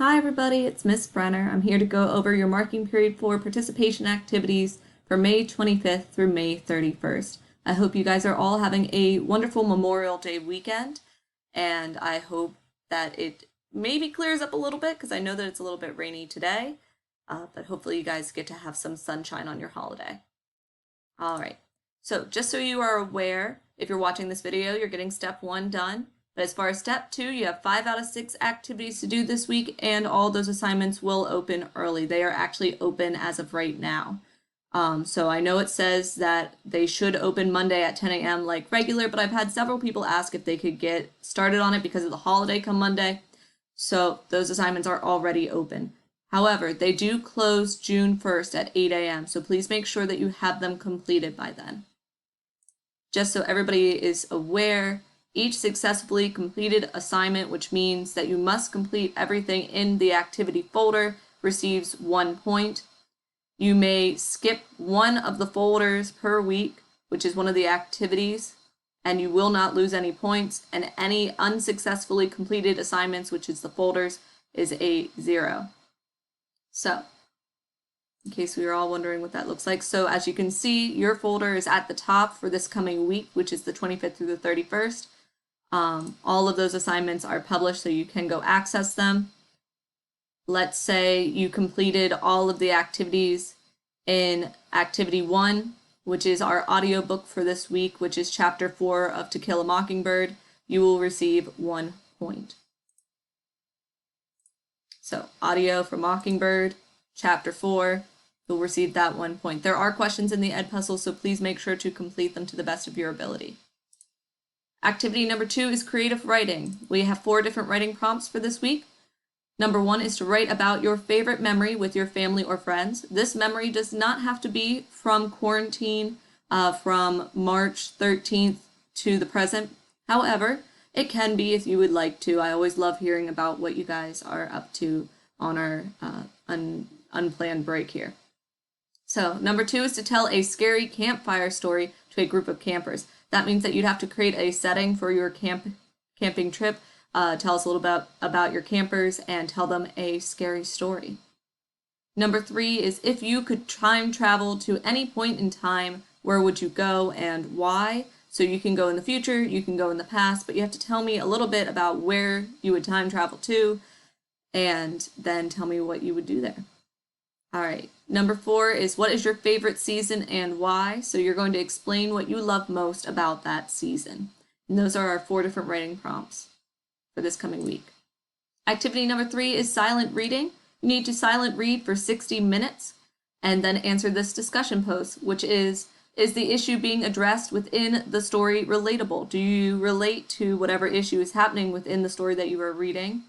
Hi everybody, it's Miss Brenner. I'm here to go over your marking period for participation activities for May 25th through May 31st. I hope you guys are all having a wonderful Memorial Day weekend, and I hope that it maybe clears up a little bit because I know that it's a little bit rainy today, but hopefully you guys get to have some sunshine on your holiday. All right, so just so you are aware, if you're watching this video, you're getting step 1 done. But as far as step 2, you have 5 out of 6 activities to do this week, and all those assignments will open early. They are actually open as of right now. So I know it says that they should open Monday at 10 a.m. like regular, but I've had several people ask if they could get started on it because of the holiday come Monday. So those assignments are already open. However, they do close June 1st at 8 a.m. So please make sure that you have them completed by then. Just so everybody is aware, each successfully completed assignment, which means that you must complete everything in the activity folder, receives 1 point. You may skip one of the folders per week, which is one of the activities, and you will not lose any points. And any unsuccessfully completed assignments, which is the folders, is a 0. So, in case we were all wondering what that looks like. So as you can see, your folder is at the top for this coming week, which is the 25th through the 31st. All of those assignments are published so you can go access them. Let's say you completed all of the activities in activity 1, which is our audiobook for this week, which is chapter 4 of To Kill a Mockingbird. You will receive 1 point. So audio for Mockingbird, chapter 4, you'll receive that 1 point. There are questions in the Ed Puzzle, so please make sure to complete them to the best of your ability. Activity number 2 is creative writing. We have 4 different writing prompts for this week. Number 1 is to write about your favorite memory with your family or friends. This memory does not have to be from quarantine from March 13th to the present. However, it can be if you would like to. I always love hearing about what you guys are up to on our unplanned break here. So number 2 is to tell a scary campfire story to a group of campers. That means that you'd have to create a setting for your camping trip. Tell us a little bit about your campers and tell them a scary story. Number 3 is if you could time travel to any point in time, where would you go and why? So you can go in the future, you can go in the past, but you have to tell me a little bit about where you would time travel to and then tell me what you would do there. All right, number 4 is what is your favorite season and why? So you're going to explain what you love most about that season. And those are our 4 different writing prompts for this coming week. Activity number 3 is silent reading. You need to silent read for 60 minutes and then answer this discussion post, which is the issue being addressed within the story relatable? Do you relate to whatever issue is happening within the story that you are reading?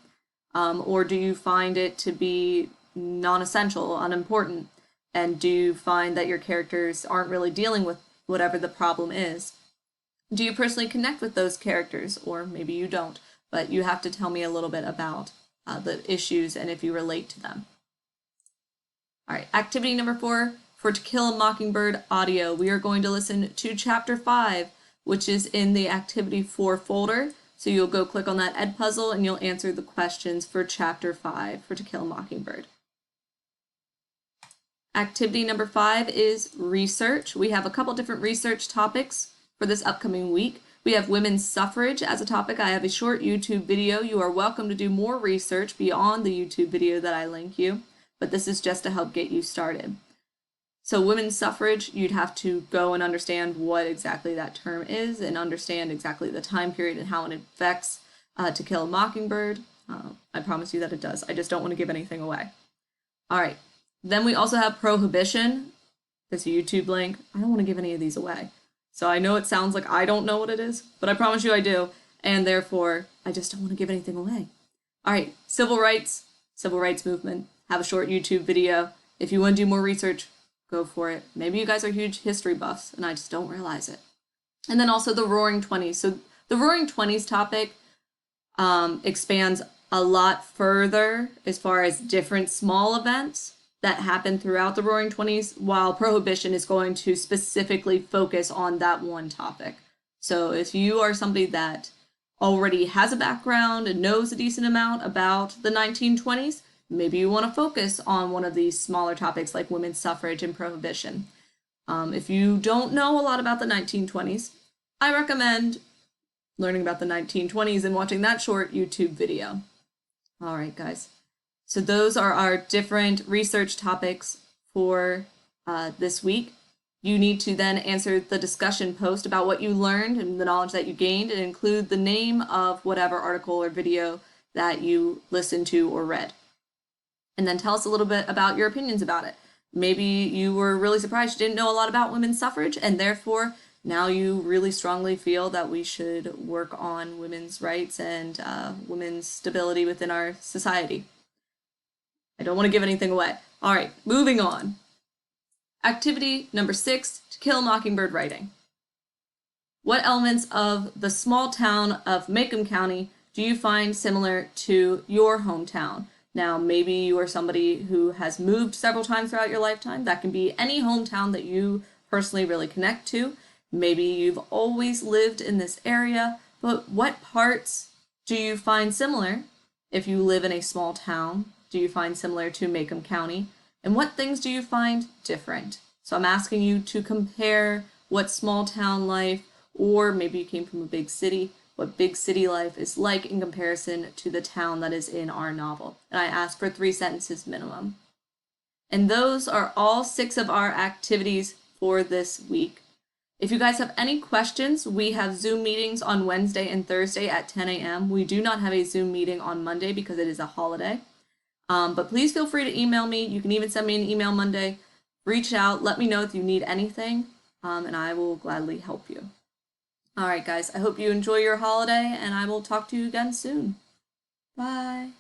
Or do you find it to be non-essential, unimportant, and do you find that your characters aren't really dealing with whatever the problem is? Do you personally connect with those characters, or maybe you don't, but you have to tell me a little bit about the issues and if you relate to them. All right, activity number 4, for To Kill a Mockingbird audio, we are going to listen to chapter 5, which is in the activity 4 folder. So you'll go click on that Ed Puzzle and you'll answer the questions for chapter 5 for To Kill a Mockingbird. Activity number 5 is research. We have a couple different research topics for this upcoming week. We have women's suffrage as a topic. I have a short YouTube video. You are welcome to do more research beyond the YouTube video that I link you, but this is just to help get you started. So women's suffrage, you'd have to go and understand what exactly that term is and understand exactly the time period and how it affects To Kill a Mockingbird. I promise you that it does. I just don't want to give anything away. All right. Then we also have prohibition. This YouTube link. I don't want to give any of these away. So I know it sounds like I don't know what it is, but I promise you I do. And therefore, I just don't want to give anything away. All right. Civil rights movement. Have a short YouTube video. If you want to do more research, go for it. Maybe you guys are huge history buffs and I just don't realize it. And then also the Roaring Twenties. So the Roaring Twenties topic expands a lot further as far as different small events that happened throughout the Roaring Twenties, while Prohibition is going to specifically focus on that one topic. So if you are somebody that already has a background and knows a decent amount about the 1920s, maybe you want to focus on one of these smaller topics like women's suffrage and prohibition. If you don't know a lot about the 1920s, I recommend learning about the 1920s and watching that short YouTube video. All right, guys. So those are our different research topics for this week. You need to then answer the discussion post about what you learned and the knowledge that you gained, and include the name of whatever article or video that you listened to or read. And then tell us a little bit about your opinions about it. Maybe you were really surprised you didn't know a lot about women's suffrage, and therefore now you really strongly feel that we should work on women's rights and women's stability within our society. I don't want to give anything away. All right, moving on. Activity number 6, To Kill a Mockingbird writing. What elements of the small town of Macomb County do you find similar to your hometown? Now, maybe you are somebody who has moved several times throughout your lifetime. That can be any hometown that you personally really connect to. Maybe you've always lived in this area, but what parts do you find similar? If you live in a small town, do you find similar to Macomb County? And what things do you find different? So I'm asking you to compare what small town life, or maybe you came from a big city, what big city life is like in comparison to the town that is in our novel. And I ask for 3 sentences minimum. And those are all 6 of our activities for this week. If you guys have any questions, we have Zoom meetings on Wednesday and Thursday at 10 a.m. We do not have a Zoom meeting on Monday because it is a holiday. But please feel free to email me. You can even send me an email Monday. Reach out, let me know if you need anything, and I will gladly help you. All right, guys, I hope you enjoy your holiday, and I will talk to you again soon. Bye.